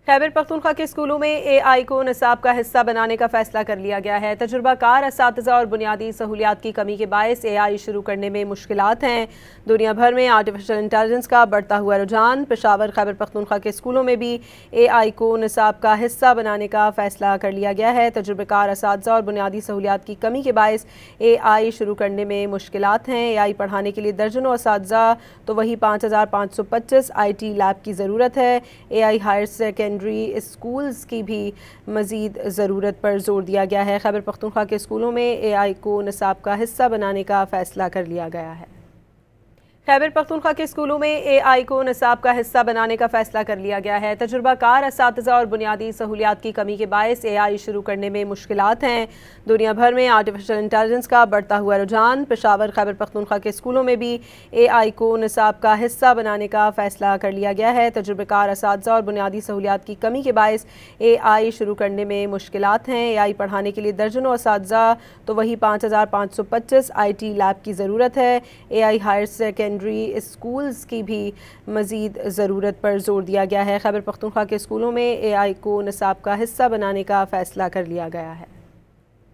خیبر پختونخوا کے اسکولوں میں اے آئی کو نصاب کا حصہ بنانے کا فیصلہ کر لیا گیا ہے۔ تجربہ کار اساتذہ اور بنیادی سہولیات کی کمی کے باعث اے آئی شروع کرنے میں مشکلات ہیں۔ دنیا بھر میں آرٹیفیشل انٹیلیجنس کا بڑھتا ہوا رجحان، پشاور خیبر پختونخوا کے اسکولوں میں بھی اے آئی کو نصاب کا حصہ بنانے کا فیصلہ کر لیا گیا ہے۔ تجربہ کار اساتذہ اور بنیادی سہولیات کی کمی کے باعث اے آئی شروع کرنے میں مشکلات ہیں۔ اے آئی پڑھانے کے لیے درجنوں اساتذہ تو وہی 5525 آئی ٹی لیب کی ضرورت ہے۔ اے آئی ہائر سیکنڈری اسکولز کی بھی مزید ضرورت پر زور دیا گیا ہے۔ خیبر پختونخوا کے اسکولوں میں اے آئی کو نصاب کا حصہ بنانے کا فیصلہ کر لیا گیا ہے۔ خیبر پختونخوا کے اسکولوں میں اے آئی کو نصاب کا حصہ بنانے کا فیصلہ کر لیا گیا ہے۔ تجربہ کار اساتذہ اور بنیادی سہولیات کی کمی کے باعث اے آئی شروع کرنے میں مشکلات ہیں۔ دنیا بھر میں آرٹیفیشل انٹیلیجنس کا بڑھتا ہوا رجحان، پشاور خیبر پختونخوا کے اسکولوں میں بھی اے آئی کو نصاب کا حصہ بنانے کا فیصلہ کر لیا گیا ہے۔ تجربہ کار اساتذہ اور بنیادی سہولیات کی کمی کے باعث اے آئی شروع کرنے میں مشکلات ہیں۔ اے آئی پڑھانے کے لیے درجنوں اساتذہ تو وہی 5525 آئی ٹی لیب کی ضرورت ہے۔ اے آئی ہائر سیکنڈری اسکولز کی بھی مزید ضرورت پر زور دیا گیا ہے۔ خیبر پختونخوا کے اسکولوں میں اے آئی کو نصاب کا حصہ بنانے کا فیصلہ کر لیا گیا ہے۔